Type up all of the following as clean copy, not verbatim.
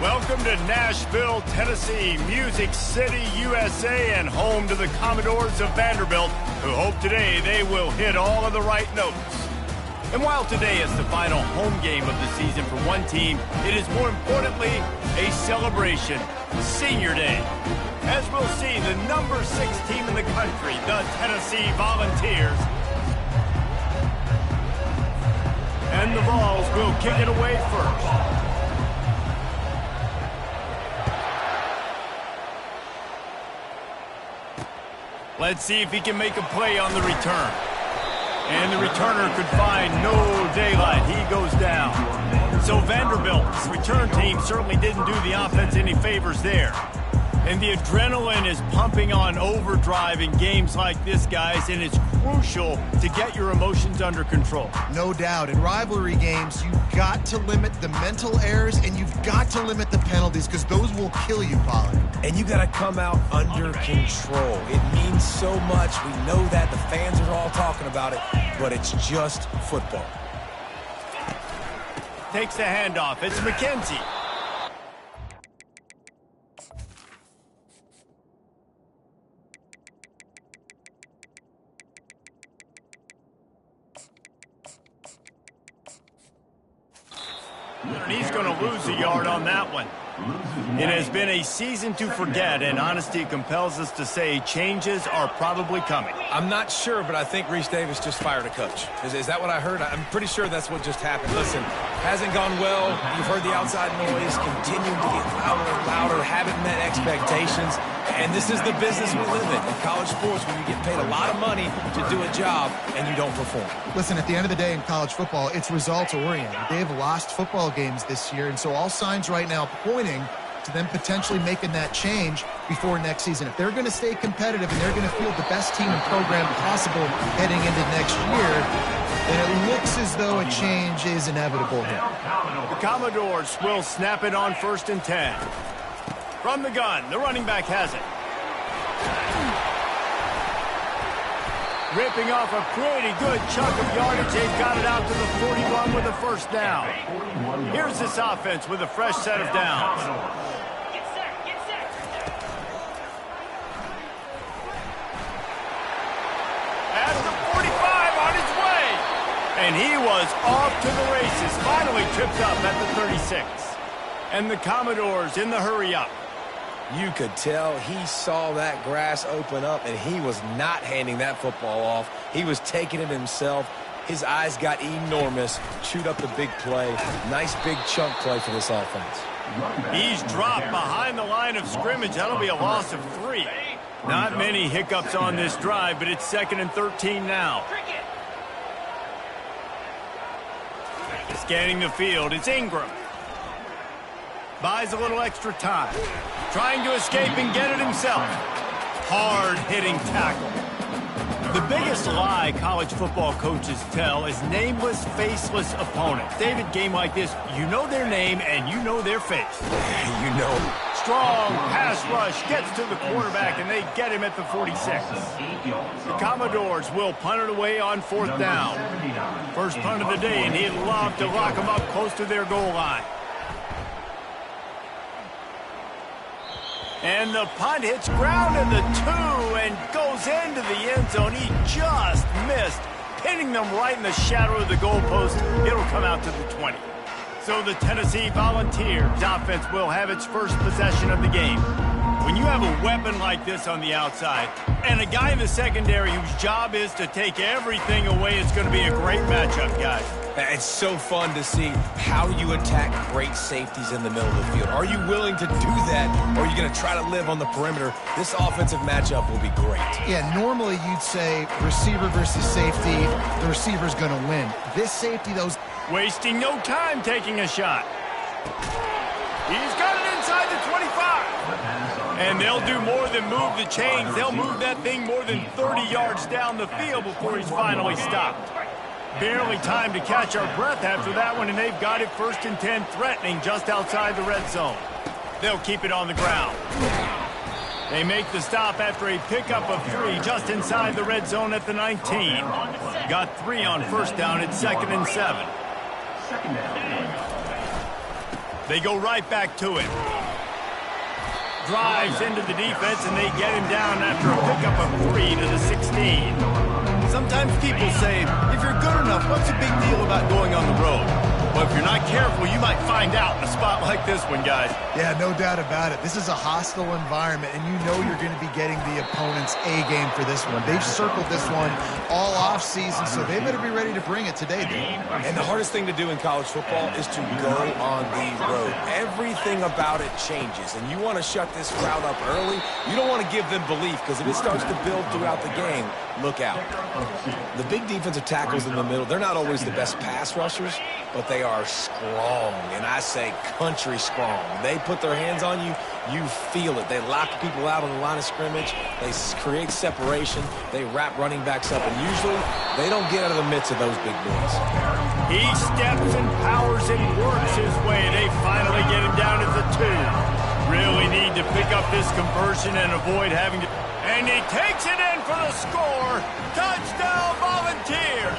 Welcome to Nashville, Tennessee, Music City, USA, and home to the Commodores of Vanderbilt, who hope today they will hit all of the right notes. And while today is the final home game of the season for one team, it is more importantly a celebration, Senior Day. As we'll see, the number 6 team in the country, the Tennessee Volunteers, and the Vols will kick it away first. Let's see if he can make a play on the return. And the returner could find no daylight. He goes down. So Vanderbilt's return team certainly didn't do the offense any favors there. And the adrenaline is pumping on overdrive in games like this, guys, and it's crucial to get your emotions under control. No doubt. In rivalry games, you've got to limit the mental errors and you've got to limit the penalties because those will kill you, Pollard. And you got to come out under control. It means so much. We know that. The fans are all talking about it, but it's just football. Takes the handoff. It's McKenzie. And he's going to lose a yard on that one. It has been a season to forget, and honesty compels us to say changes are probably coming. I'm not sure, but I think Reese Davis just fired a coach. Is that what I heard? I'm pretty sure that's what just happened. Listen, hasn't gone well. You've heard the outside noise, continuing to get louder and louder, haven't met expectations. And this is the business we live in college sports, where you get paid a lot of money to do a job and you don't perform. Listen, at the end of the day in college football, it's results-oriented. They've lost football games this year, and so all signs right now pointing to them potentially making that change before next season. If they're going to stay competitive and they're going to field the best team and program possible heading into next year, then it looks as though a change is inevitable here. The Commodores will snap it on 1st and 10. From the gun, the running back has it. Ripping off a pretty good chunk of yardage. They've got it out to the 41 with a first down. Here's this offense with a fresh set of downs. At the 45 on his way. And he was off to the races. Finally tripped up at the 36. And the Commodores in the hurry up. You could tell he saw that grass open up, and he was not handing that football off. He was taking it himself. His eyes got enormous, chewed up the big play. Nice big chunk play for this offense. He's dropped behind the line of scrimmage. That'll be a loss of 3. Not many hiccups on this drive, but it's 2nd and 13 now. Scanning the field, it's Ingram. Buys a little extra time. Trying to escape and get it himself. Hard-hitting tackle. The biggest lie college football coaches tell is nameless, faceless opponents. David, game like this, you know their name and you know their face. You know. Strong pass rush gets to the quarterback, and they get him at the 46. The Commodores will punt it away on 4th down. First punt of the day, and he'd love to lock them up close to their goal line. And the punt hits ground in the 2 and goes into the end zone. He just missed, pinning them right in the shadow of the goalpost. It'll come out to the 20. So the Tennessee Volunteers offense will have its first possession of the game. When you have a weapon like this on the outside and a guy in the secondary whose job is to take everything away, it's going to be a great matchup, guys. It's so fun to see how you attack great safeties in the middle of the field. Are you willing to do that, or are you going to try to live on the perimeter? This offensive matchup will be great. Yeah, normally you'd say receiver versus safety, the receiver's going to win. This safety, those... Wasting no time taking a shot. He's got it inside the 25. And they'll do more than move the chains. They'll move that thing more than 30 yards down the field before he's finally stopped. Barely time to catch our breath after that one, and they've got it 1st and 10, threatening just outside the red zone. They'll keep it on the ground. They make the stop after a pickup of 3 just inside the red zone at the 19. Got 3 on first down at 2nd and 7. They go right back to it. Drives into the defense, and they get him down after a pickup of 3 to the 16. Sometimes people say, if you're good enough, what's the big deal about going on the road? Well, if you're not careful, you might find out in a spot like this one, guys. Yeah, no doubt about it. This is a hostile environment, and you know you're going to be getting the opponent's A game for this one. They've circled this one all off season, so they better be ready to bring it today, dude. And the hardest thing to do in college football is to go on the road. Everything about it changes, and you want to shut this crowd up early. You don't want to give them belief, because if it starts to build throughout the game, look out. The big defensive tackles in the middle, they're not always the best pass rushers, but they are strong, and I say country strong. They put their hands on you, you feel it. They lock people out on the line of scrimmage. They create separation. They wrap running backs up, and usually they don't get out of the midst of those big boys. He steps and powers and works his way. They finally get him down at the 2. Really need to pick up this conversion and avoid having to... And he takes it in for the score. Touchdown, Volunteer.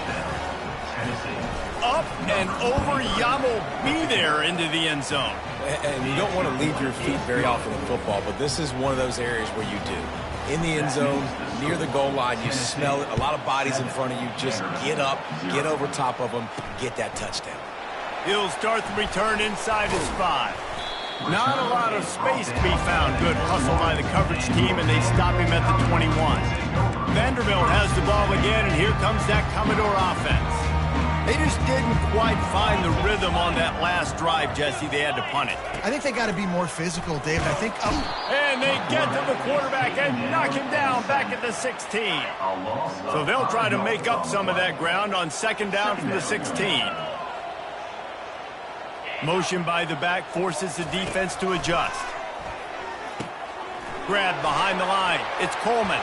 Up and over, Yamo be there into the end zone. And you don't want to leave your feet very often in football, but this is one of those areas where you do. In the end zone, near the goal line, you smell it. A lot of bodies in front of you. Just get up, get over top of them, get that touchdown. He'll start the return inside his 5. Not a lot of space to be found. Good hustle by the coverage team, and they stop him at the 21. Vanderbilt has the ball again, and here comes that Commodore offense. They just didn't quite find the rhythm on that last drive, Jesse. They had to punt it. I think they got to be more physical, David. I think... And they get to the quarterback and knock him down back at the 16. So they'll try to make up some of that ground on second down from the 16. Motion by the back forces the defense to adjust. Grab behind the line. It's Coleman.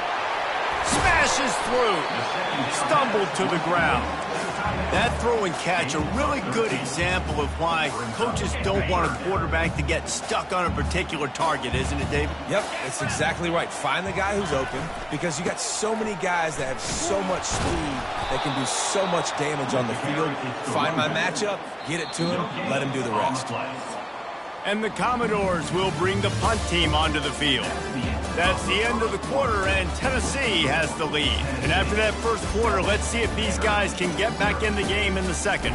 Smashes through. Stumbled to the ground. That throw and catch, a really good example of why coaches don't want a quarterback to get stuck on a particular target, isn't it, David? Yep, that's exactly right. Find the guy who's open, because you got so many guys that have so much speed that can do so much damage on the field. Find my matchup, get it to him, let him do the rest. And the Commodores will bring the punt team onto the field. That's the end of the quarter, and Tennessee has the lead. And after that first quarter, let's see if these guys can get back in the game in the second.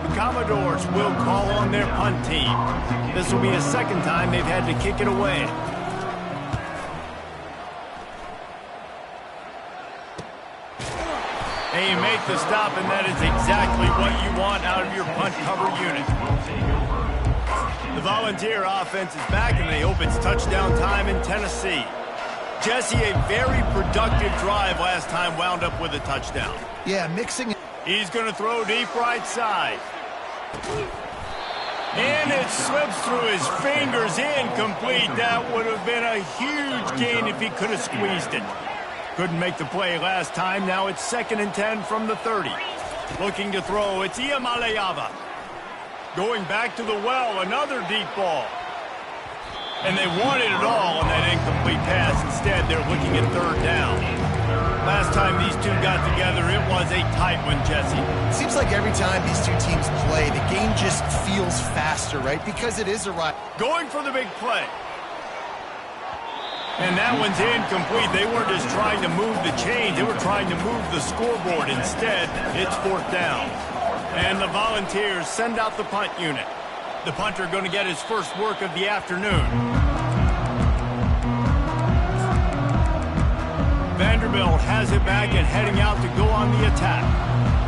The Commodores will call on their punt team. This will be a second time they've had to kick it away. They make the stop, and that is exactly what you want out of your punt cover unit. The Volunteer offense is back, and they hope it's touchdown time in Tennessee. Jesse, a very productive drive last time wound up with a touchdown. Yeah, mixing. He's going to throw deep right side. And it slips through his fingers, incomplete. That would have been a huge gain if he could have squeezed it. Couldn't make the play last time. Now it's 2nd and 10 from the 30. Looking to throw, it's Iamaleava. Going back to the well, another deep ball. And they wanted it all on that incomplete pass. Instead, they're looking at 3rd down. Last time these two got together, it was a tight one, Jesse. It seems like every time these two teams play, the game just feels faster, right? Because it is a right. Going for the big play. And that one's incomplete. They weren't just trying to move the chains. They were trying to move the scoreboard. Instead, it's 4th down. And the Volunteers send out the punt unit. The punter going to get his first work of the afternoon. Vanderbilt has it back and heading out to go on the attack.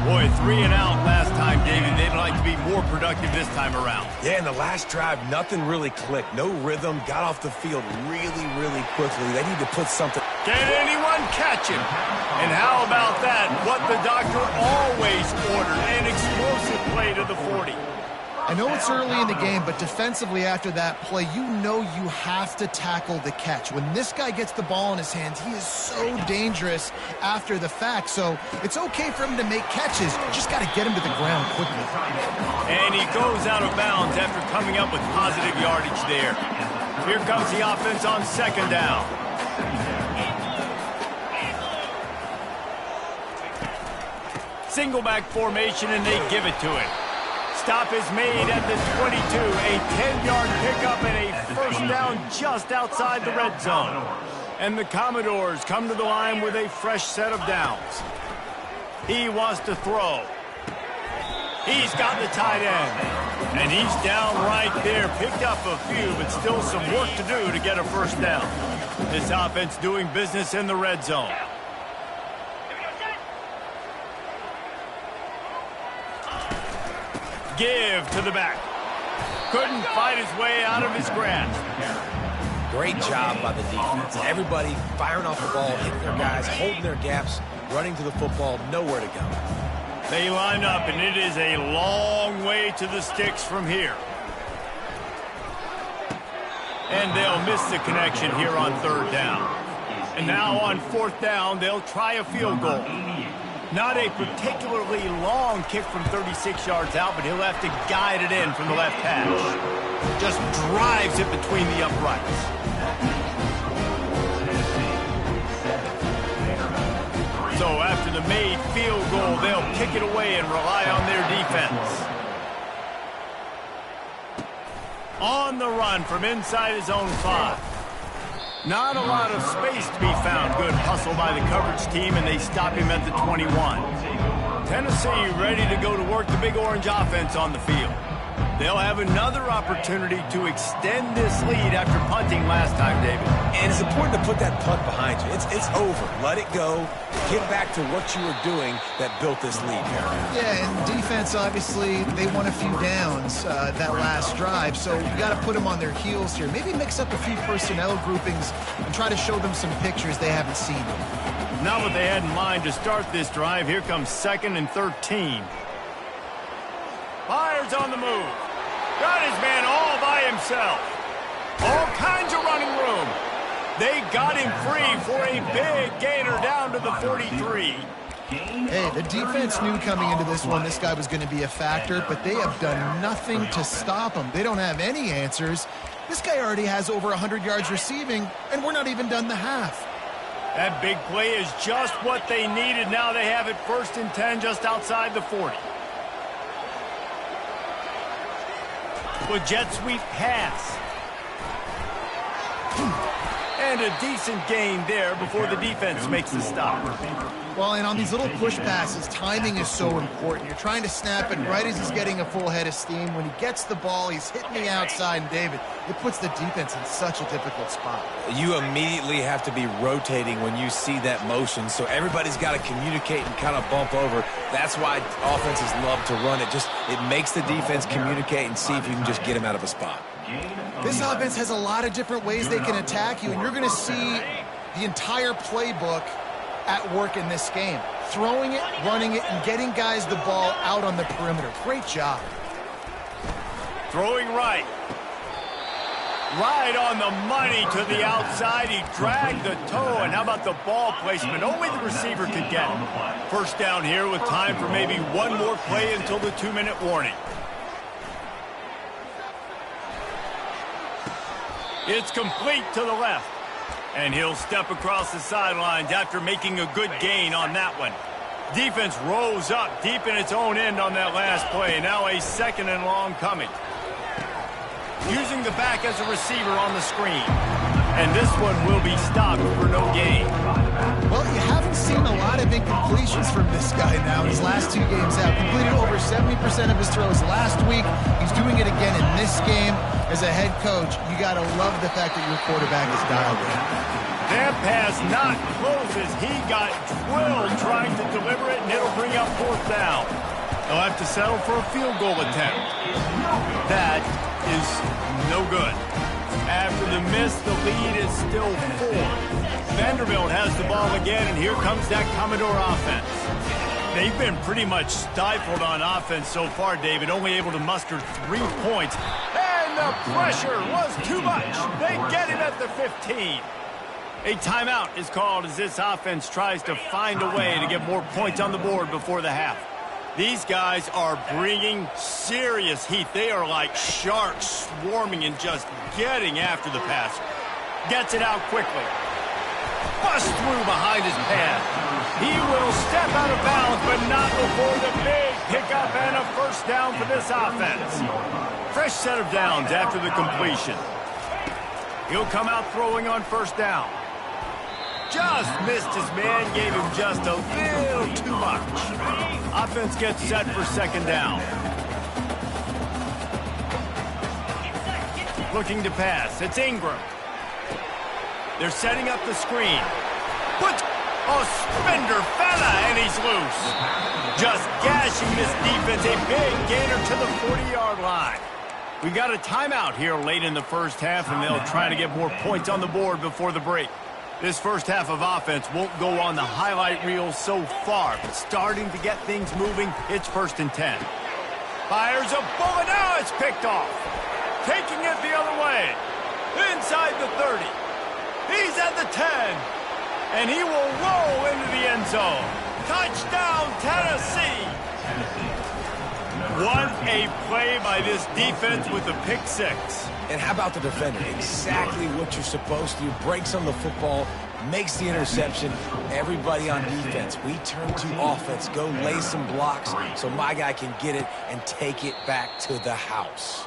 Boy, 3 and out last time, David. They'd like to be more productive this time around. Yeah, in the last drive, nothing really clicked. No rhythm. Got off the field really, really quickly. They need to put something... Can anyone catch him? And how about that? What the doctor always ordered, an explosive play to the 40. I know it's early in the game, but defensively after that play, you know you have to tackle the catch. When this guy gets the ball in his hands, he is so dangerous after the fact. So it's okay for him to make catches. You just got to get him to the ground quickly. And he goes out of bounds after coming up with positive yardage there. Here comes the offense on 2nd down. Single back formation, and they give it to him. stop is made at the 22. A 10-yard pickup and a first down just outside the red zone. And the Commodores come to the line with a fresh set of downs. He wants to throw. He's got the tight end. And he's down right there. Picked up a few, but still some work to do to get a first down. This offense doing business in the red zone. Give to the back. Couldn't fight his way out of his grasp. Great job by the defense. Everybody firing off the ball, hitting their guys, holding their gaps, running to the football, nowhere to go. They line up, and it is a long way to the sticks from here. And they'll miss the connection here on third down. And now on fourth down, they'll try a field goal. Not a particularly long kick from 36 yards out, but he'll have to guide it in from the left hash. Just drives it between the uprights. So after the made field goal, they'll kick it away and rely on their defense. On the run from inside his own 5. Not a lot of space to be found. Good hustle by the coverage team, and they stop him at the 21. Tennessee ready to go to work the Big Orange offense on the field. They'll have another opportunity to extend this lead after punting last time, David. And it's important to put that punt behind you. It's over. Let it go. Get back to what you were doing that built this lead here. Yeah, and defense, obviously, they won a few downs that last drive, so you got to put them on their heels here. Maybe mix up a few personnel groupings and try to show them some pictures they haven't seen yet. Not what they had in mind to start this drive. Here comes 2nd and 13. Fires on the move. Got his man all by himself. All kinds of running room. They got him free for a big gainer down to the 43. Hey, the defense knew coming into this one this guy was going to be a factor, but they have done nothing to stop him. They don't have any answers. This guy already has over 100 yards receiving, and we're not even done the half. That big play is just what they needed. Now they have it 1st and 10 just outside the 40. With jet sweep pass. And a decent gain there before the defense makes the stop. Well, and on these little push passes, timing is so important. You're trying to snap it right as he's getting a full head of steam. When he gets the ball, he's hitting the outside, and David, it puts the defense in such a difficult spot. You immediately have to be rotating when you see that motion, so everybody's got to communicate and kind of bump over. That's why offenses love to run it. It makes the defense communicate and see if you can just get him out of a spot. This offense has a lot of different ways they can attack you, and you're going to see the entire playbook at work in this game. Throwing it, running it, and getting guys the ball out on the perimeter. Great job. Throwing right. Right on the money to the outside. He dragged the toe, and how about the ball placement? Only the receiver could get it. First down here with time for maybe one more play until the 2-minute warning. It's complete to the left. And he'll step across the sidelines after making a good gain on that one. Defense rose up deep in its own end on that last play. Now a 2nd and long coming. Using the back as a receiver on the screen. And this one will be stopped for no gain. Well, you haven't seen a lot of incompletions from this guy now. His last 2 games out. Completed over 70% of his throws last week. He's doing it again in this game. As a head coach, you got to love the fact that your quarterback is dialed in. That pass not closes. He got drilled trying to deliver it, and it'll bring up 4th down. They'll have to settle for a field goal attempt. That is no good. After the miss, the lead is still 4. Vanderbilt has the ball again, and here comes that Commodore offense. They've been pretty much stifled on offense so far, David, only able to muster 3 points. And the pressure was too much. They get him at the 15. A timeout is called as this offense tries to find a way to get more points on the board before the half. These guys are bringing serious heat. They are like sharks swarming and just getting after the passer. Gets it out quickly. Bust through behind his pad. He will step out of bounds, but not before the big pickup and a first down for this offense. Fresh set of downs after the completion. He'll come out throwing on first down. Just missed his man, gave him just a little too much. Offense gets set for second down. Looking to pass. It's Ingram. They're setting up the screen. Puts a spender fella, and he's loose. Just gashing this defense. A big gainer to the 40-yard line. We got a timeout here late in the first half, and they'll try to get more points on the board before the break. This first half of offense won't go on the highlight reel so far, but starting to get things moving, it's 1st and 10. Fires a bullet. Now it's picked off. Taking it the other way. Inside the 30. He's at the 10. And he will roll into the end zone. Touchdown, Tennessee. What a play by this defense with a pick six. And how about the defender? Exactly what you're supposed to do. Breaks on the football, makes the interception. Everybody on defense, we turn to offense. Go lay some blocks so my guy can get it and take it back to the house.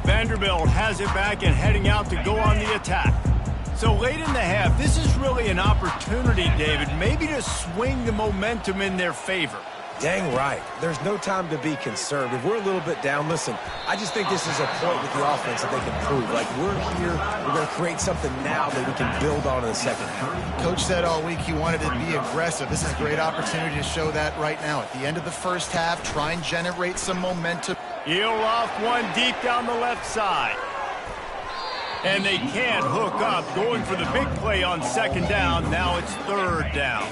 Vanderbilt has it back and heading out to go on the attack. So late in the half, this is really an opportunity, David, maybe to swing the momentum in their favor. Dang right. There's no time to be concerned. If we're a little bit down, listen, I just think this is a point with the offense that they can prove. Like, we're here, we're going to create something now that we can build on in the second half. Coach said all week he wanted to be aggressive. This is a great opportunity to show that right now. At the end of the first half, try and generate some momentum. He'll off one deep down the left side. And they can't hook up. Going for the big play on second down. Now it's third down.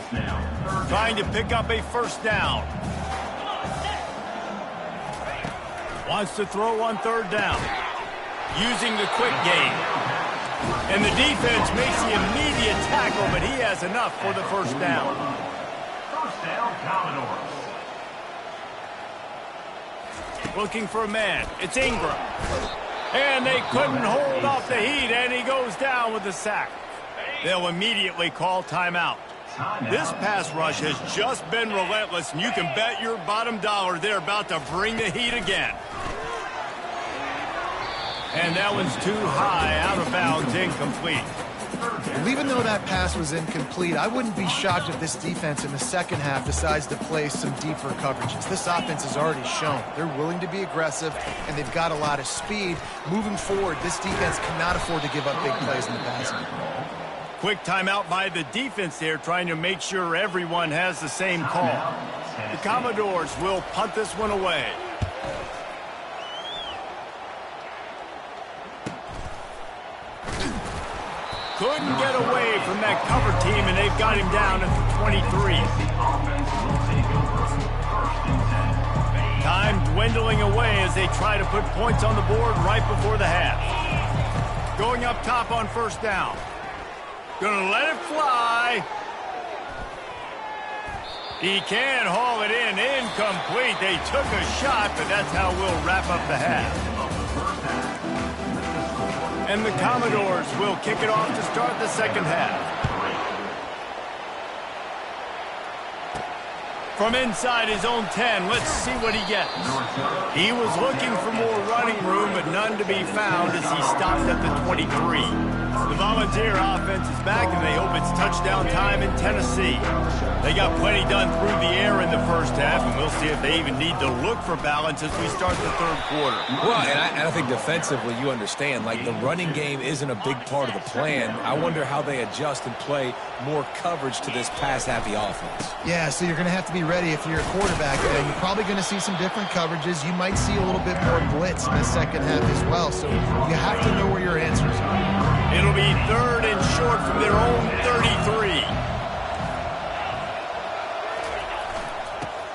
Trying to pick up a first down. Wants to throw on third down. Using the quick game. And the defense makes the immediate tackle, but he has enough for the first down. First down, Commodores. Looking for a man. It's Ingram. And they couldn't hold off the heat, and he goes down with the sack. They'll immediately call timeout. This pass rush has just been relentless, and you can bet your bottom dollar they're about to bring the heat again. And that one's too high, out of bounds, incomplete. And even though that pass was incomplete, I wouldn't be shocked if this defense in the second half decides to play some deeper coverages. This offense has already shown they're willing to be aggressive, and they've got a lot of speed. Moving forward, this defense cannot afford to give up big plays in the passing. Quick timeout by the defense there, trying to make sure everyone has the same call. The Commodores will punt this one away. Couldn't get away from that cover team, and they've got him down at the 23. Time dwindling away as they try to put points on the board right before the half. Going up top on first down. Gonna let it fly. He can haul it in. Incomplete. They took a shot, but that's how we'll wrap up the half. And the Commodores will kick it off to start the second half. From inside his own 10, let's see what he gets. He was looking for more running room, but none to be found as he stopped at the 23. The Volunteer offense is back, and they hope it's touchdown time in Tennessee. They got plenty done through the air in the first half, and we'll see if they even need to look for balance as we start the third quarter. Well, and I think defensively you understand, like, the running game isn't a big part of the plan. I wonder how they adjust and play more coverage to this pass-happy offense. Yeah, so you're going to have to be ready if you're a quarterback. You're probably going to see some different coverages. You might see a little bit more blitz in the second half as well, so you have to know where your answers are. It'll be third and short from their own 33.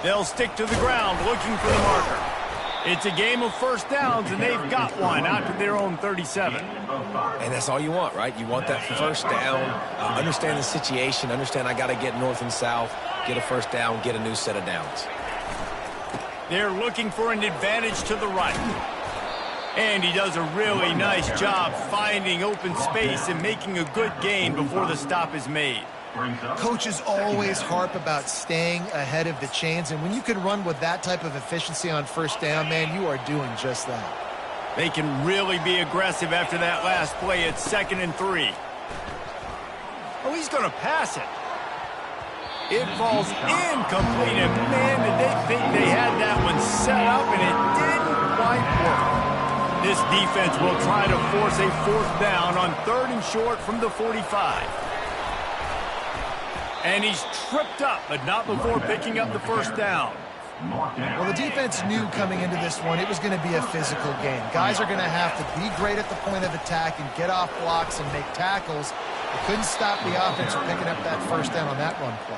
They'll stick to the ground looking for the marker. It's a game of first downs, and they've got one out to their own 37. And that's all you want, right? You want that first down, understand the situation, understand I got to get north and south, get a first down, get a new set of downs. They're looking for an advantage to the right. And he does a really nice job finding open space and making a good gain before the stop is made. Coaches always harp about staying ahead of the chains, and when you can run with that type of efficiency on first down, man, you are doing just that. They can really be aggressive after that last play. It's 2nd and 3. Oh, he's going to pass it. It falls incomplete, and man, did they think they had that one set up, and it didn't quite work. This defense will try to force a 4th down on 3rd and short from the 45. And he's tripped up, but not before picking up the 1st down. Well, the defense knew coming into this one it was going to be a physical game. Guys are going to have to be great at the point of attack and get off blocks and make tackles. They couldn't stop the offense from picking up that 1st down on that run play.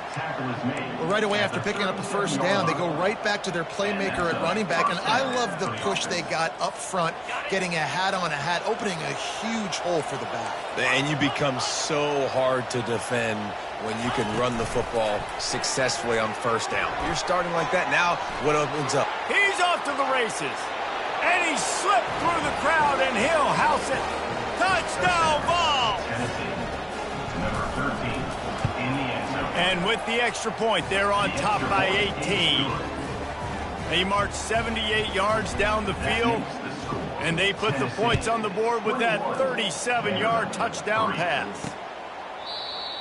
Well, right away after picking up the 1st down, they go right back to their playmaker at running back, and I love the push they got up front, getting a hat on a hat, opening a huge hole for the back. And you become so hard to defend when you can run the football successfully on 1st down. You're starting like that. Now, what opens up? He's off to the races. And he slipped through the crowd, and he'll house it. Touchdown ball! Number 13 in the end zone. And with the extra point, they're on top by 18. They march 78 yards down the field, and they put the points on the board with that 37-yard touchdown pass.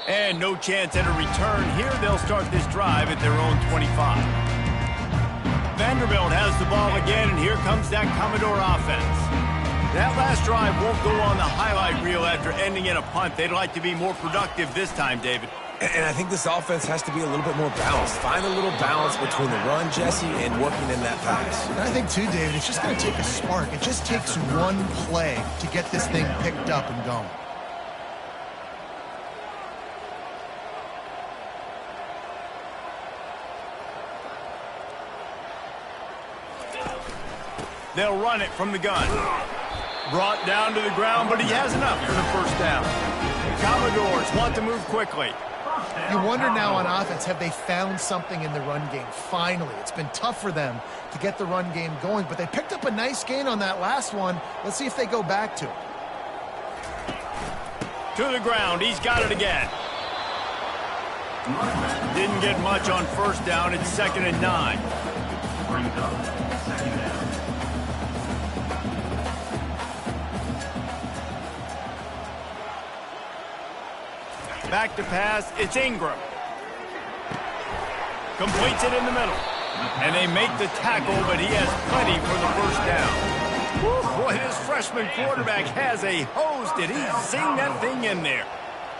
And no chance at a return here. They'll start this drive at their own 25. Vanderbilt has the ball again, and here comes that Commodore offense. That last drive won't go on the highlight reel after ending in a punt. They'd like to be more productive this time, David. And I think this offense has to be a little bit more balanced. Find a little balance between the run, Jesse, and working in that pass. And I think, too, David, it's just going to take a spark. It just takes one play to get this thing picked up and going. They'll run it from the gun. Brought down to the ground, but he has enough for the 1st down. The Commodores want to move quickly. You wonder now on offense, have they found something in the run game? Finally, it's been tough for them to get the run game going, but they picked up a nice gain on that last one. Let's see if they go back to it. To the ground. He's got it again. Didn't get much on 1st down. It's 2nd and 9. Brings up 2nd down. Back to pass. It's Ingram. Completes it in the middle. And they make the tackle, but he has plenty for the 1st down. Woo, boy, this freshman quarterback has a hose. Did he zing that thing in there?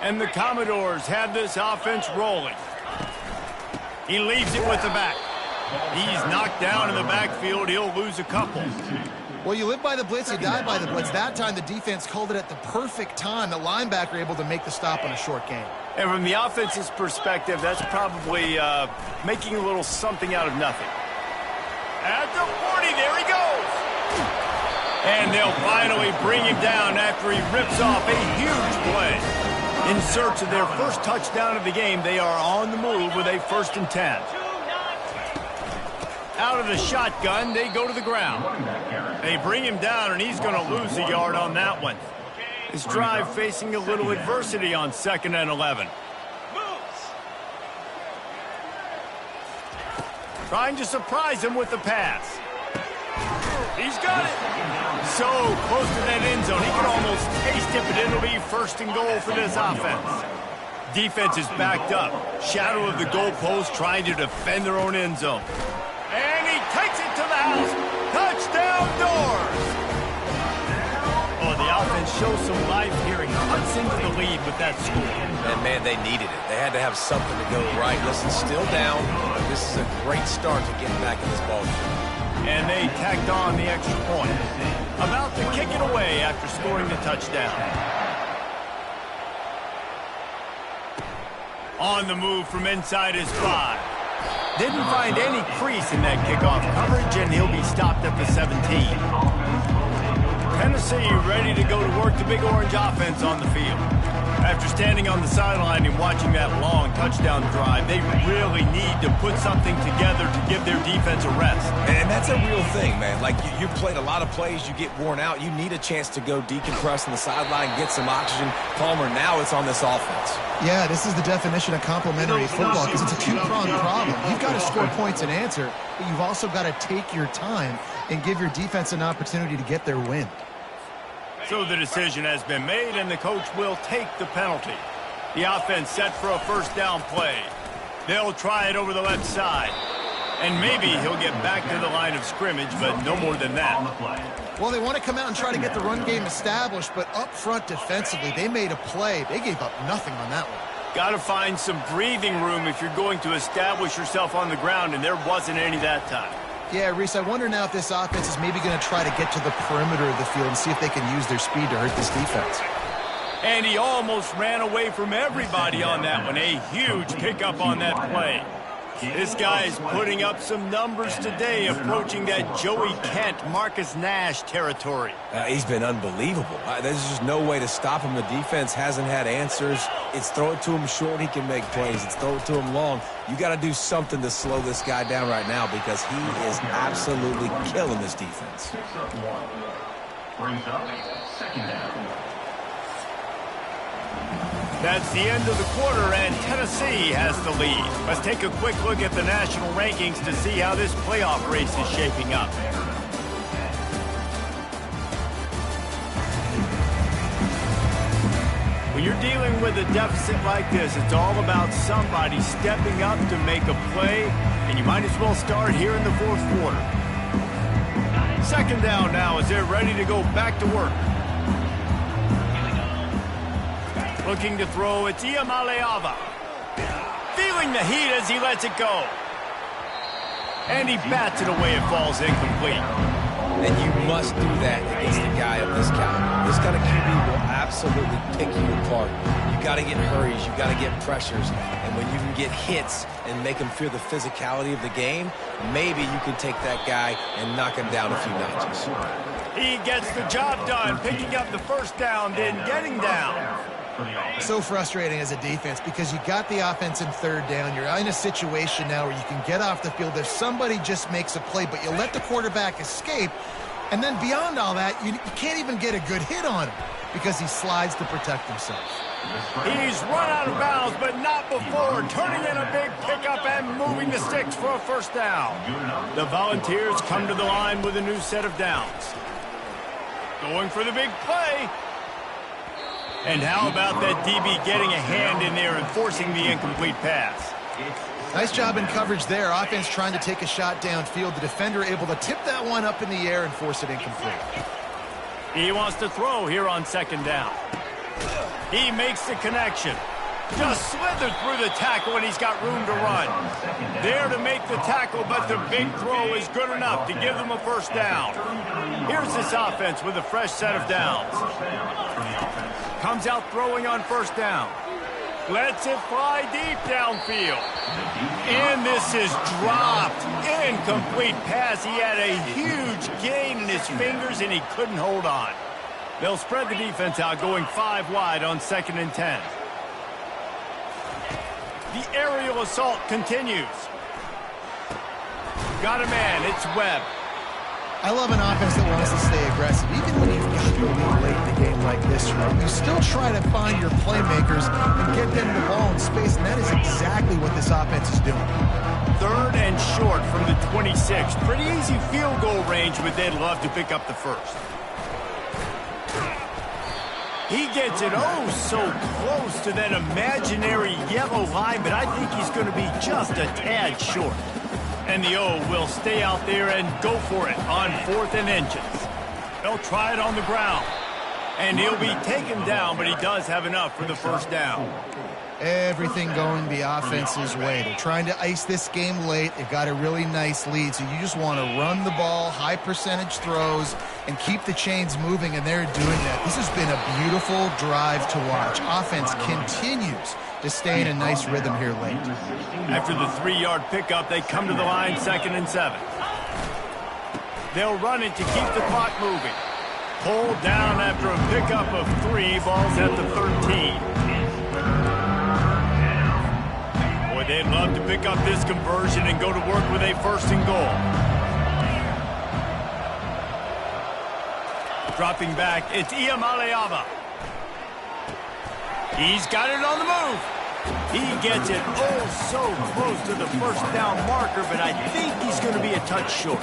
And the Commodores have this offense rolling. He leaves it with the back. He's knocked down in the backfield. He'll lose a couple. Well, you live by the blitz, you die by the blitz. That time, the defense called it at the perfect time. The linebacker able to make the stop on a short gain. And from the offense's perspective, that's probably making a little something out of nothing. At the 40, there he goes. And they'll finally bring him down after he rips off a huge play. In search of their 1st touchdown of the game, they are on the move with a 1st and 10. Out of the shotgun, they go to the ground. They bring him down, and he's going to lose a yard on that one. His drive facing a little adversity on 2nd and 11. Trying to surprise him with the pass. He's got it. So close to that end zone. He can almost taste it, but it'll be 1st and goal for this offense. Defense is backed up. Shadow of the goalpost trying to defend their own end zone. And he takes it to the house. Touchdown Doors. Oh, the offense shows some life here. He cuts into the lead with that score. And, man, they needed it. They had to have something to go right. Listen, still down, but this is a great start to getting back in this ballgame. And they tacked on the extra point. About to kick it away after scoring the touchdown. On the move from inside his 5. Didn't find any crease in that kickoff coverage, and he'll be stopped at the 17. Tennessee ready to go to work the Big Orange offense on the field. After standing on the sideline and watching that long touchdown drive, they really need to put something together to give their defense a rest. And that's a real thing, man. Like, you played a lot of plays, you get worn out. You need a chance to go decompress on the sideline, get some oxygen. Palmer, now it's on this offense. Yeah, this is the definition of complementary football because it's a two-pronged problem. You've got to score points and answer, but you've also got to take your time and give your defense an opportunity to get their win. So the decision has been made, and the coach will take the penalty. The offense set for a first down play. They'll try it over the left side. And maybe he'll get back to the line of scrimmage, but no more than that. Well, they want to come out and try to get the run game established, but up front defensively, they made a play. They gave up nothing on that one. Got to find some breathing room if you're going to establish yourself on the ground, and there wasn't any that time. Yeah, Reese, I wonder now if this offense is maybe going to try to get to the perimeter of the field and see if they can use their speed to hurt this defense. And he almost ran away from everybody on that one. A huge pickup on that play. This guy is putting up some numbers today, approaching that Joey Kent, Marcus Nash territory. He's been unbelievable. There's just no way to stop him. The defense hasn't had answers. It's throw it to him short, he can make plays. It's throw it to him long. You got to do something to slow this guy down right now because he is absolutely killing this defense. Brings up second down. That's the end of the quarter, and Tennessee has the lead. Let's take a quick look at the national rankings to see how this playoff race is shaping up. When you're dealing with a deficit like this, it's all about somebody stepping up to make a play, and you might as well start here in the fourth quarter. Second down now as they're ready to go back to work. Looking to throw, it's Iamaleava. Feeling the heat as he lets it go. And he bats it away, it falls incomplete. And you must do that against a guy of this caliber. This kind of QB will absolutely pick you apart. You got to get hurries, you got to get pressures, and when you can get hits and make him feel the physicality of the game, maybe you can take that guy and knock him down a few notches. He gets the job done, picking up the first down, then getting down. So frustrating as a defense because you got the offense in third down. You're in a situation now where you can get off the field if somebody just makes a play, but you let the quarterback escape. And then beyond all that, you can't even get a good hit on him because he slides to protect himself. He's run out of bounds, but not before turning in a big pickup and moving the sticks for a first down. The Volunteers come to the line with a new set of downs. Going for the big play. And how about that DB getting a hand in there and forcing the incomplete pass? Nice job in coverage there. Offense trying to take a shot downfield. The defender able to tip that one up in the air and force it incomplete. He wants to throw here on second down. He makes the connection. Just slithered through the tackle, and he's got room to run. There to make the tackle, but the big throw is good enough to give them a first down. Here's this offense with a fresh set of downs. Comes out throwing on first down. Lets it fly deep downfield. And this is dropped. Incomplete pass. He had a huge gain in his fingers, and he couldn't hold on. They'll spread the defense out, going 5 wide on 2nd and 10. The aerial assault continues. Got a man. It's Webb. I love an offense that wants to stay aggressive. Even when you've got the lead late in the game like this, right? You still try to find your playmakers and get them the ball in space, and that is exactly what this offense is doing. 3rd and short from the 26. Pretty easy field goal range, but they'd love to pick up the first. He gets it so close to that imaginary yellow line, but I think he's going to be just a tad short. And the O will stay out there and go for it on 4th and inches. They'll try it on the ground. And he'll be taken down, but he does have enough for the first down. Everything going the offense's way. They're trying to ice this game late. They've got a really nice lead, so you just want to run the ball, high percentage throws, and keep the chains moving, and they're doing that. This has been a beautiful drive to watch. Offense continues to stay in a nice rhythm here late. After the 3-yard pickup, they come to the line 2nd and 7. They'll run it to keep the clock moving. Pulled down after a pickup of 3, balls at the 13. They'd love to pick up this conversion and go to work with a 1st and goal. Dropping back, it's Iamaleava. He's got it on the move. He gets it so close to the 1st down marker, but I think he's going to be a touch short.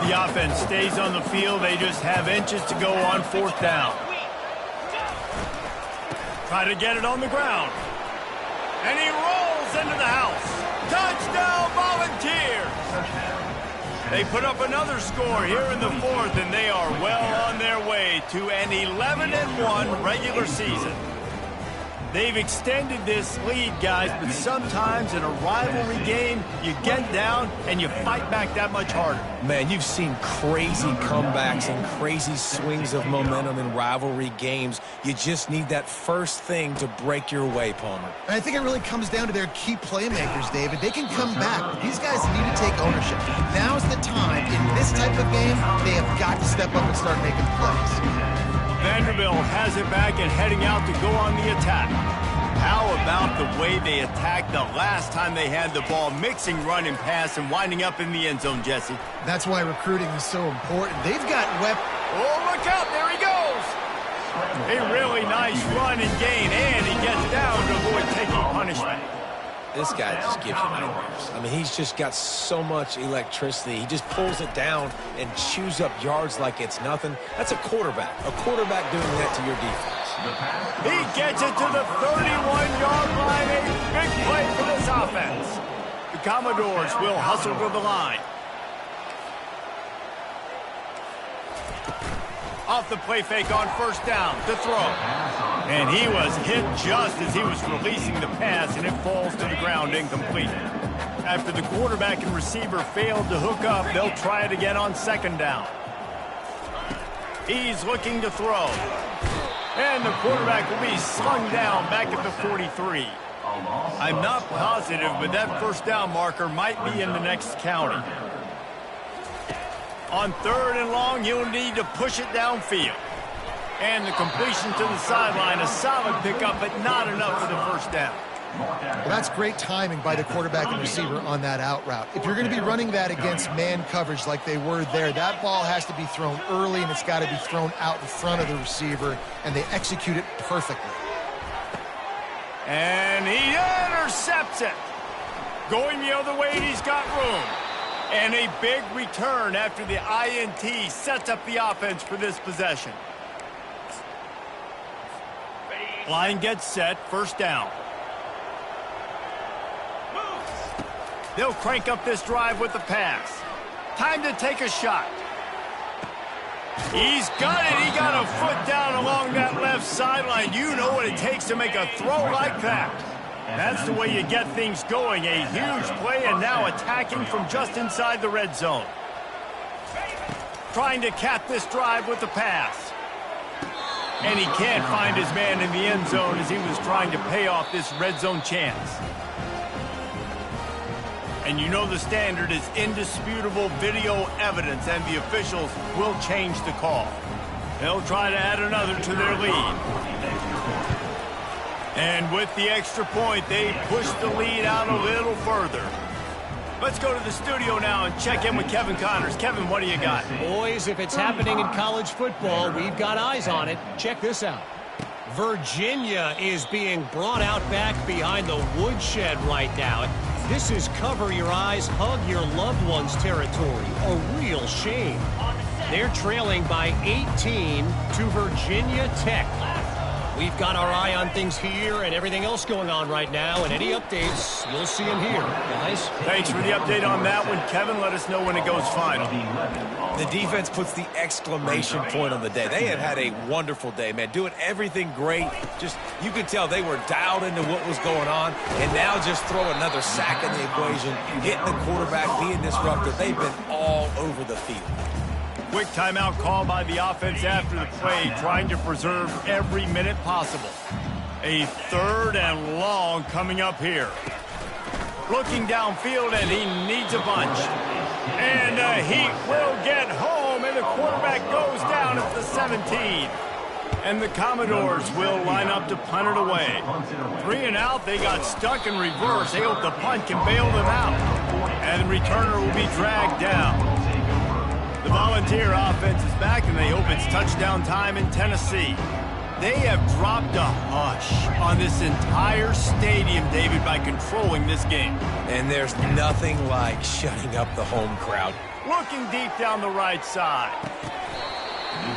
The offense stays on the field. They just have inches to go on 4th down. Try to get it on the ground. And he rolls into the house. Touchdown, Volunteers! They put up another score here in the 4th, and they are well on their way to an 11-1 regular season. They've extended this lead, guys, but sometimes in a rivalry game, you get down and you fight back that much harder. Man, you've seen crazy comebacks and crazy swings of momentum in rivalry games. You just need that first thing to break your way, Palmer. And I think it really comes down to their key playmakers, David. They can come back, but these guys need to take ownership. Now's the time. In this type of game, they have got to step up and start making plays. Vanderbilt has it back and heading out to go on the attack. How about the way they attacked the last time they had the ball, mixing run and pass and winding up in the end zone, Jesse? That's why recruiting is so important. They've got weapons. Oh, look out, there he goes! A really nice run and gain, and he gets down to avoid taking punishment. This guy just gives you nightmares. I mean, he's just got so much electricity. He just pulls it down and chews up yards like it's nothing. That's a quarterback. A quarterback doing that to your defense. He gets it to the 31-yard line. A big play for this offense. The Commodores will hustle to the line. Off the play fake on 1st down to throw. And he was hit just as he was releasing the pass, and it falls to the ground incomplete. After the quarterback and receiver failed to hook up, they'll try it again on 2nd down. He's looking to throw. And the quarterback will be slung down back at the 43. I'm not positive, but that 1st down marker might be in the next county. On 3rd and long, he'll need to push it downfield. And the completion to the sideline, a solid pickup, but not enough for the 1st down. Well, that's great timing by the quarterback and receiver on that out route. If you're going to be running that against man coverage like they were there, that ball has to be thrown early, and it's got to be thrown out in front of the receiver, and they execute it perfectly. And he intercepts it. Going the other way, and he's got room. And a big return after the INT sets up the offense for this possession. Line gets set, 1st down. They'll crank up this drive with the pass. Time to take a shot. He's got it. He got a foot down along that left sideline. You know what it takes to make a throw like that. That's the way you get things going. A huge play, and now attacking from just inside the red zone. Trying to cap this drive with the pass. And he can't find his man in the end zone as he was trying to pay off this red zone chance. And you know the standard is indisputable video evidence, and the officials will change the call. They'll try to add another to their lead. And with the extra point, they push the lead out a little further. Let's go to the studio now and check in with Kevin Connors. Kevin, what do you got? Boys, if it's happening in college football, we've got eyes on it. Check this out. Virginia is being brought out back behind the woodshed right now. This is cover your eyes, hug your loved ones territory. A real shame. They're trailing by 18 to Virginia Tech. We've got our eye on things here and everything else going on right now, and any updates, we'll see them here, guys. Thanks for the update on that one, Kevin. Let us know when it goes final. The defense puts the exclamation point on the day. They have had a wonderful day, man. Doing everything great. Just, you could tell they were dialed into what was going on, and now just throw another sack in the equation, hitting the quarterback, being disruptive. They've been all over the field. Quick timeout call by the offense after the play, trying to preserve every minute possible. A 3rd and long coming up here. Looking downfield, and he needs a bunch. And he will get home, and the quarterback goes down at the 17. And the Commodores will line up to punt it away. 3 and out, they got stuck in reverse. They hope the punt can bail them out. And the returner will be dragged down. The Volunteer offense is back, and they hope it's touchdown time in Tennessee. They have dropped a hush on this entire stadium, David, by controlling this game. And there's nothing like shutting up the home crowd. Looking deep down the right side.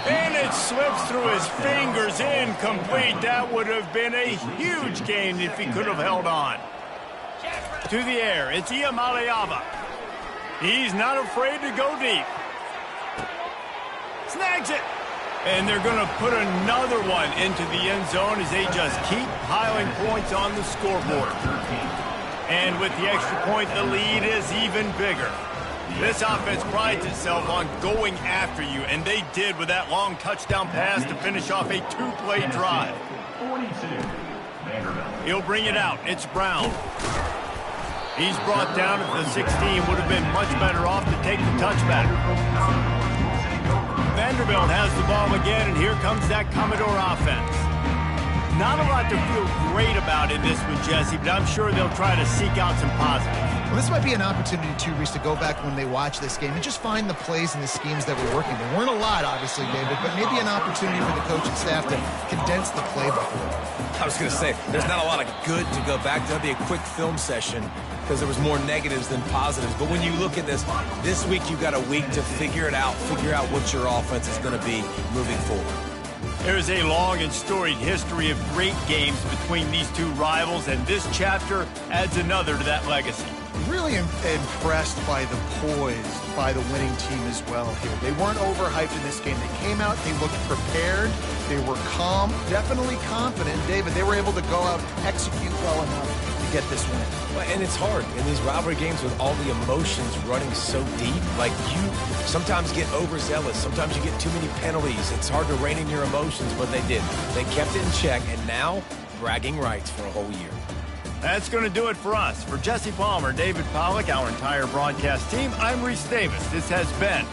And it slips through his fingers, incomplete. That would have been a huge gain if he could have held on. To the air, it's Iamaleava. He's not afraid to go deep. Snags it. And they're going to put another one into the end zone as they just keep piling points on the scoreboard. And with the extra point, the lead is even bigger. This offense prides itself on going after you, and they did with that long touchdown pass to finish off a 2-play drive. He'll bring it out. It's Brown. He's brought down at the 16. Would have been much better off to take the touchback. Vanderbilt has the ball again, and here comes that Commodore offense. Not a lot to feel great about in this one, Jesse, but I'm sure they'll try to seek out some positives. Well, this might be an opportunity, too, Reese, to go back when they watch this game and just find the plays and the schemes that were working. There weren't a lot, obviously, David, but maybe an opportunity for the coaching staff to condense the playbook. I was going to say, there's not a lot of good to go back to. That'd be a quick film session because there was more negatives than positives. But when you look at this week you've got a week to figure it out, figure out what your offense is going to be moving forward. There is a long and storied history of great games between these two rivals, and this chapter adds another to that legacy. Really impressed by the poise by the winning team as well here. They weren't overhyped in this game. They came out, they looked prepared, they were calm, definitely confident. David, they were able to go out and execute well enough to get this win. Well, and it's hard in these rivalry games with all the emotions running so deep. Like, you sometimes get overzealous. Sometimes you get too many penalties. It's hard to rein in your emotions, but they did. They kept it in check, and now bragging rights for a whole year. That's going to do it for us. For Jesse Palmer, David Pollack, our entire broadcast team, I'm Reese Davis. This has been